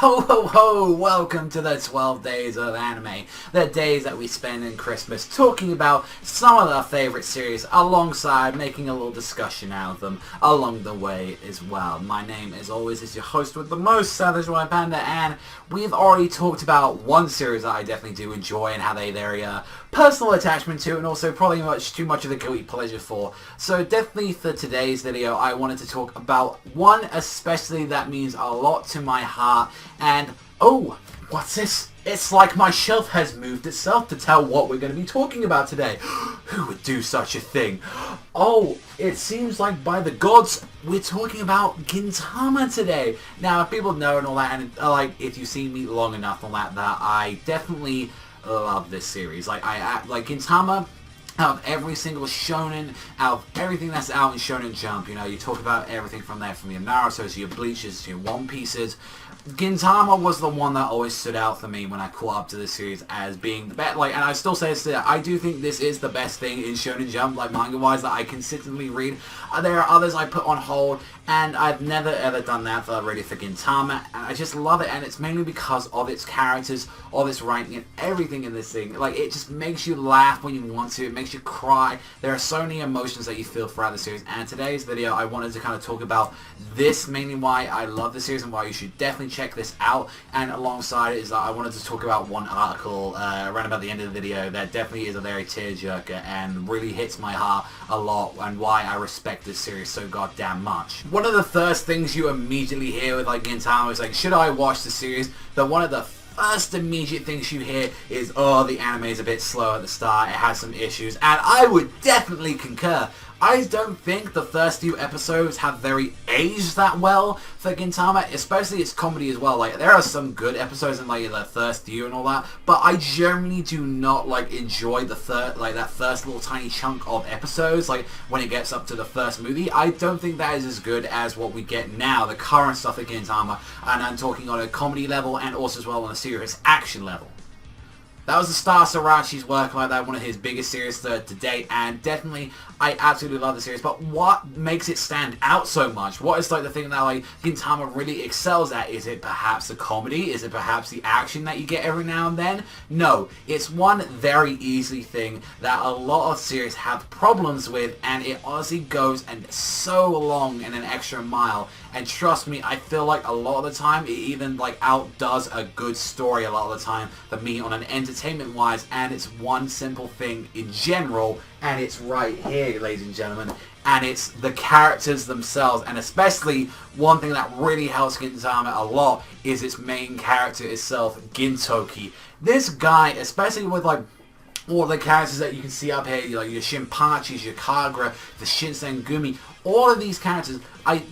Ho ho ho! Welcome to the 12 days of anime. The days that we spend in Christmas talking about some of our favourite series alongside making a little discussion out of them along the way as well. My name as always is your host with the most, Savagezweipanda, and we've already talked about one series that I definitely do enjoy and have a very personal attachment to, and also probably too much of a guilty pleasure for. So definitely for today's video I wanted to talk about one especially that means a lot to my heart. And oh, what's this? It's like my shelf has moved itself to tell what we're going to be talking about today. Who would do such a thing? Oh, it seems like by the gods, we're talking about Gintama today. Now, if people know and all that, and like if you've seen me long enough and all that, I definitely love this series. Like Gintama. Out of every single shonen, out of everything that's out in Shonen Jump, you know, you talk about everything from there, from your Naruto's to your Bleaches to your One Pieces. Gintama was the one that always stood out for me when I caught up to this series as being the best. Like, and I still say this, I do think this is the best thing in Shonen Jump, like manga-wise, that I consistently read. There are others I put on hold, and I've never ever done that for Gintama, and I just love it, and it's mainly because of its characters, of its writing, and everything in this thing. Like, it just makes you laugh when you want to, it makes you cry. There are so many emotions that you feel throughout the series, and today's video I wanted to kind of talk about this, mainly why I love the series and why you should definitely check this out, and alongside it is that I wanted to talk about one article around about the end of the video that definitely is a very tearjerker and really hits my heart a lot, and why I respect this series so goddamn much. One of the first things you immediately hear with like Gintama is like, should I watch the series? That one of the first immediate things you hear is, oh, the anime is a bit slow at the start, it has some issues, and I would definitely concur. I don't think the first few episodes have very aged that well for Gintama, especially its comedy as well. Like, there are some good episodes in like the first few and all that, but I generally do not like enjoy the that first little tiny chunk of episodes. Like when it gets up to the first movie, I don't think that is as good as what we get now, the current stuff at Gintama, and I'm talking on a comedy level and also as well on a serious action level. That was the start of Sorachi's work like that, one of his biggest series to date, and definitely I absolutely love the series. But what makes it stand out so much? What is like the thing that like Gintama really excels at? Is it perhaps the comedy? Is it perhaps the action that you get every now and then? No, it's one very easy thing that a lot of series have problems with, and it honestly goes and so long and an extra mile. And trust me, I feel like a lot of the time it even like outdoes a good story a lot of the time for me on an entertainment wise, and it's one simple thing in general, and it's right here, ladies and gentlemen, and it's the characters themselves. And especially one thing that really helps Gintama a lot is its main character itself, Gintoki. This guy, especially with like all the characters that you can see up here, like your Shinpachis, your Kagura, the Shinsengumi, all of these characters,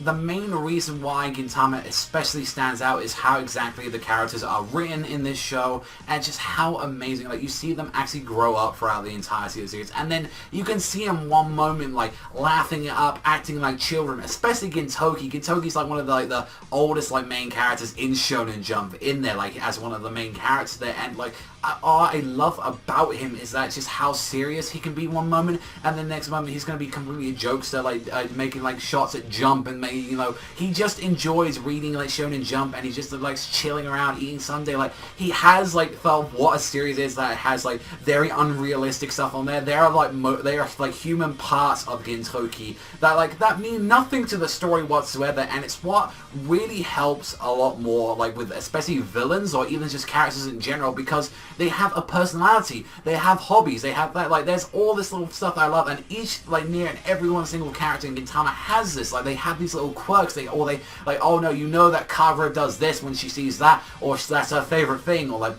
the main reason why Gintama especially stands out is how exactly the characters are written in this show, and just how amazing, like you see them actually grow up throughout the entirety of the series, and then you can see them one moment like laughing it up, acting like children, especially Gintoki. Gintoki's like one of the, like the oldest like main characters in Shonen Jump in there, like as one of the main characters there, and like all I love about him is that just how serious he can be one moment, and the next moment he's going to be completely a jokester, like making like shots at Jump, and you know, he just enjoys reading like Shonen Jump, and he just likes chilling around eating sundae. Like, he has like felt what a series is that has like very unrealistic stuff on there. There are like human parts of Gintoki that mean nothing to the story whatsoever, and it's what really helps a lot more, like with especially villains or even just characters in general, because they have a personality, they have hobbies, they have that, like there's all this little stuff that I love, and each like near and every one single character in Gintama has this, like they have these little quirks, they like, oh no, you know that Kagura does this when she sees that, or that's her favorite thing, or like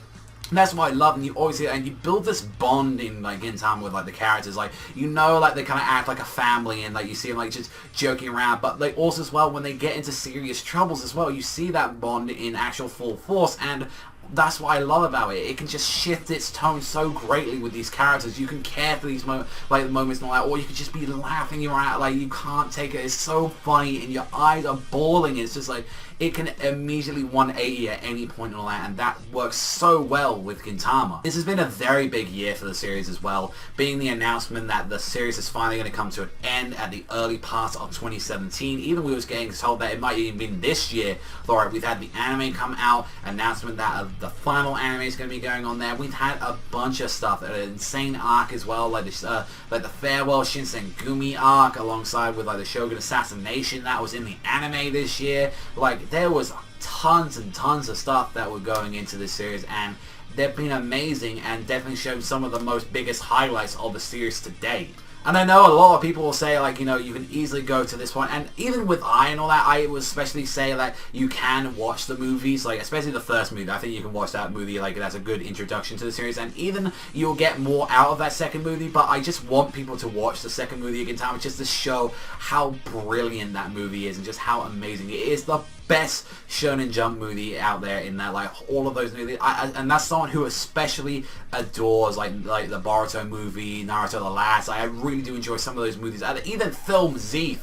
that's what I love. And you always see it, and you build this bond in like Gintama with like the characters, like you know, like they kind of act like a family, and like you see them like just joking around, but like also as well when they get into serious troubles as well, you see that bond in actual full force. And that's what I love about it. It can just shift its tone so greatly with these characters. You can care for these moments and all that, or you can just be laughing your out, like you can't take it. It's so funny and your eyes are bawling. It's just like, it can immediately 180 at any point and all that, and that works so well with Gintama. This has been a very big year for the series as well, being the announcement that the series is finally going to come to an end at the early part of 2017. Even we was getting told that it might even be this year. Alright, we've had the anime come out, announcement that the final anime is going to be going on there. We've had a bunch of stuff, an insane arc as well, like the farewell Shinsengumi arc, alongside with like the Shogun assassination that was in the anime this year. Like, there was tons and tons of stuff that were going into this series, and they've been amazing and definitely showed some of the most biggest highlights of the series to date. And I know a lot of people will say, like, you know, you can easily go to this point, and even with and all that, I would especially say that you can watch the movies, like, especially the first movie. I think you can watch that movie, like, that's a good introduction to the series, and even you'll get more out of that second movie, but I just want people to watch the second movie again, just to show how brilliant that movie is, and just how amazing it is. The best Shonen Jump movie out there in that, like, all of those movies, and that's someone who especially adores like the Boruto movie, Naruto the Last. I really do enjoy some of those movies. Even Film Z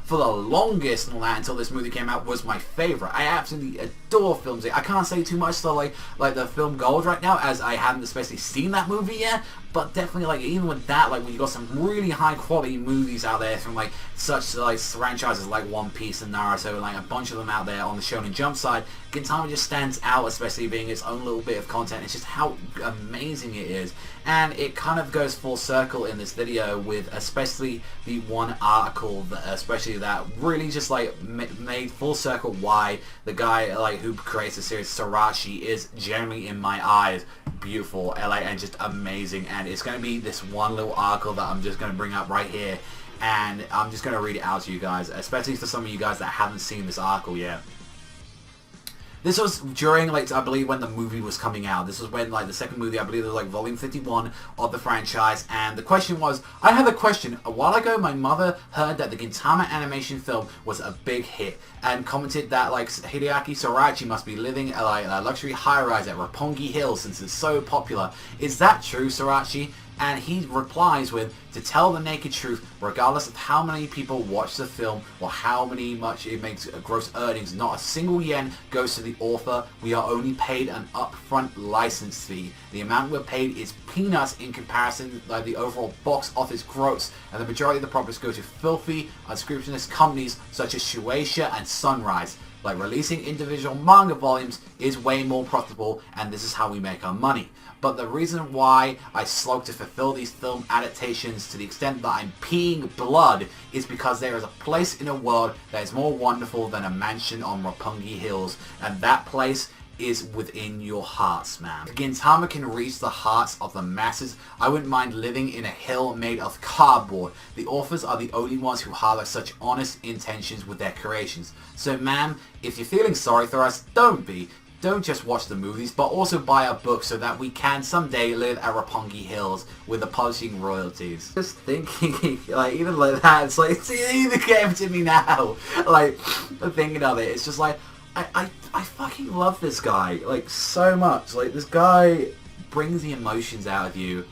for the longest and all that until this movie came out was my favorite. I absolutely adore Film Z. I can't say too much though, like the film Gold right now, as I haven't especially seen that movie yet. But definitely, like, even with that, like, when you got some really high quality movies out there from like such like franchises like One Piece and Naruto, and like a bunch of them out there on the Shonen Jump side, Gintama just stands out, especially being its own little bit of content. It's just how amazing it is, and it kind of goes full circle in this video with especially the one article that, especially that really just like made full circle why the guy like who creates the series, Sorachi, is generally in my eyes beautiful and just amazing. And it's going to be this one little article that I'm just going to bring up right here, and I'm just going to read it out to you guys, especially for some of you guys that haven't seen this article yet. This was during, like, I believe when the movie was coming out. This was when, like, the second movie, I believe it was, like, volume 51 of the franchise. And the question was, I have a question. A while ago, my mother heard that the Gintama animation film was a big hit and commented that, like, Hideaki Sorachi must be living a luxury high-rise at Roppongi Hill since it's so popular. Is that true, Sorachi? And he replies with, to tell the naked truth, regardless of how many people watch the film or how much it makes gross earnings, not a single yen goes to the author. We are only paid an upfront license fee. The amount we're paid is peanuts in comparison to the overall box office gross, and the majority of the profits go to filthy, unscrupulous companies such as Shueisha and Sunrise. Like, releasing individual manga volumes is way more profitable, and this is how we make our money. But the reason why I slog to fulfill these film adaptations to the extent that I'm peeing blood is because there is a place in a world that is more wonderful than a mansion on Roppongi Hills, and that place is within your hearts, man. If Gintama can reach the hearts of the masses, I wouldn't mind living in a hill made of cardboard. The authors are the only ones who harbor such honest intentions with their creations. So, ma'am, if you're feeling sorry for us, don't be. Don't just watch the movies, but also buy our book so that we can someday live at Roppongi Hills with the publishing royalties. Just thinking, like, even like that, it's like, it even came to me now. Like, thinking of it, it's just like, I fucking love this guy, like, so much. Like, this guy brings the emotions out of you,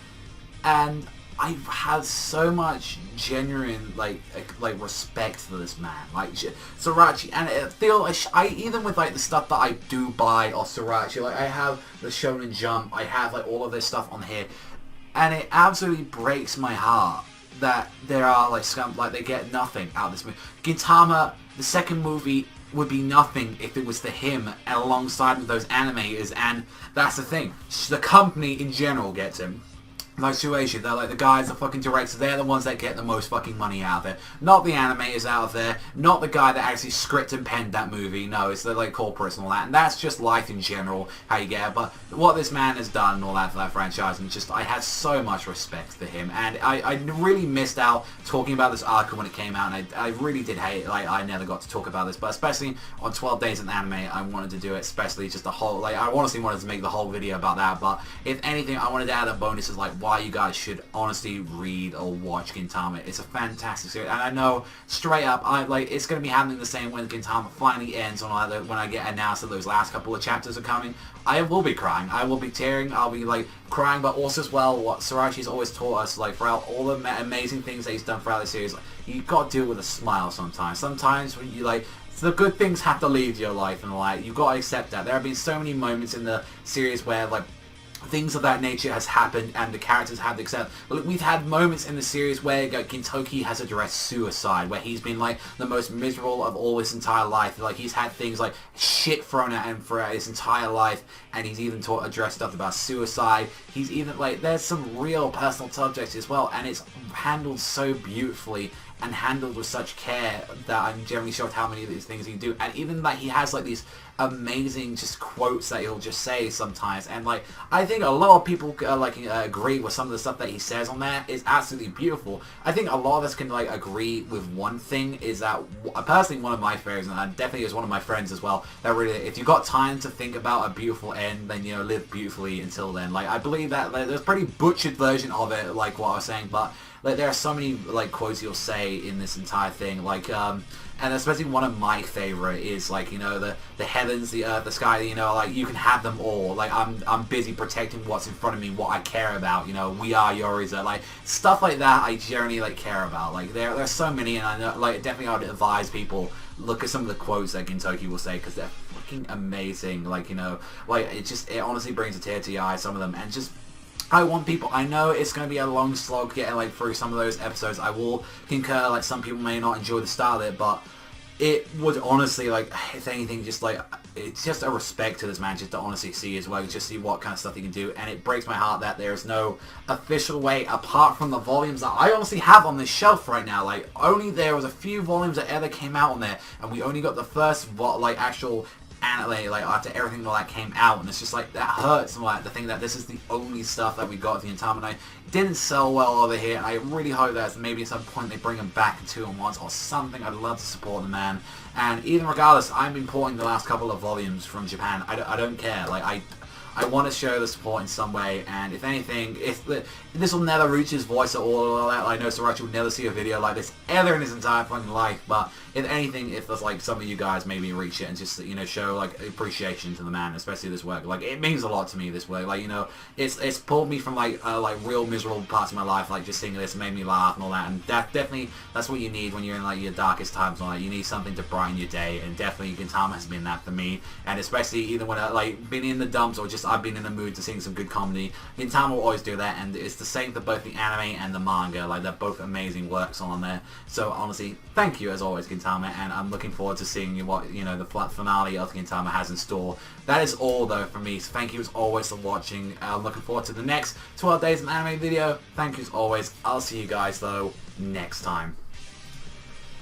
and I have so much genuine, like respect for this man, like Sorachi. And I feel even with like the stuff that I do buy of Sorachi, like I have the Shonen Jump, I have like all of this stuff on here, and it absolutely breaks my heart that there are like scum, like they get nothing out of this movie. Gintama, the second movie, would be nothing if it was for him and alongside with those animators, and that's the thing. The company in general gets him. Like Shueisha, they're like the guys, the fucking directors, they're the ones that get the most fucking money out of it. Not the animators out of there, not the guy that actually scripted and penned that movie. No, it's the like corporates and all that, and that's just life in general, how you get it. But what this man has done and all that for that franchise, and just, I had so much respect for him, and I really missed out talking about this article when it came out, and I really did hate it. Like, I never got to talk about this, but especially on 12 Days in Anime, I wanted to do it, especially just the whole, like, I honestly wanted to make the whole video about that, but if anything, I wanted to add a bonus as like why you guys should honestly read or watch Gintama. It's a fantastic series, and I know straight up, it's going to be happening the same when Gintama finally ends when I get announced that those last couple of chapters are coming. I will be crying. I will be tearing. I'll be crying, but also as well, what Sorachi's always taught us, throughout all the amazing things that he's done throughout the series, you got to deal with a smile sometimes. Sometimes when you the good things have to leave your life, and you've got to accept that. There have been so many moments in the series where things of that nature has happened and the characters have to accept. We've had moments in the series where Gintoki has addressed suicide, where he's been the most miserable of all his entire life. He's had things shit thrown at him throughout his entire life, and he's even addressed stuff about suicide. He's even there's some real personal subjects as well, and it's handled so beautifully and handled with such care that I'm generally shocked how many of these things he can do. And even he has these amazing just quotes that he'll just say sometimes, and I think a lot of people agree with some of the stuff that he says on there is absolutely beautiful. I think a lot of us can agree with one thing, is that personally one of my favorites, and definitely is one of my friends as well, that really, if you got time to think about a beautiful end, then live beautifully until then. I believe that there's a pretty butchered version of it, what I was saying, but there are so many quotes you'll say in this entire thing, and especially one of my favorite is the heavens, the earth, the sky, you can have them all. I'm busy protecting what's in front of me, what I care about. We are Yoriza, stuff like that. I generally care about. There's so many, and I know definitely I would advise people look at some of the quotes that Gintoki will say, because they're fucking amazing. It honestly brings a tear to your eye, some of them, and just. I want people, I know it's going to be a long slog getting through some of those episodes. I will concur, some people may not enjoy the style of it, but it would honestly, if anything, just it's just a respect to this man, just to honestly see as well, just see what kind of stuff he can do. And it breaks my heart that there's no official way, apart from the volumes that I honestly have on this shelf right now. Only there was a few volumes that ever came out on there, and we only got the first actual anime after everything that came out, and it's just that hurts, to think that this is the only stuff that we got at the Gintama. It didn't sell well over here, and I really hope that maybe at some point they bring him back in 2-in-1s or something. I'd love to support the man, and even regardless, I'm importing the last couple of volumes from Japan. I don't care. I want to show the support in some way, and if anything, if this will never reach his voice at all, I know Sorachi will never see a video like this ever in his entire fucking life, but if anything, if there's some of you guys maybe reach it and just show appreciation to the man, especially this work, it means a lot to me, this work. It's pulled me from real miserable parts of my life, just seeing this made me laugh and all that, and that's what you need when you're in your darkest times. You need something to brighten your day, and definitely Gintama has been that for me, and especially either when I been in the dumps or just I've been in the mood to seeing some good comedy, Gintama will always do that, and it's the same for both the anime and the manga. They're both amazing works on there. So honestly, thank you as always, Gintama, and I'm looking forward to seeing what the finale of Gintama has in store. That is all though from me. So thank you as always for watching. I'm looking forward to the next 12 days of anime video. Thank you as always. I'll see you guys though next time.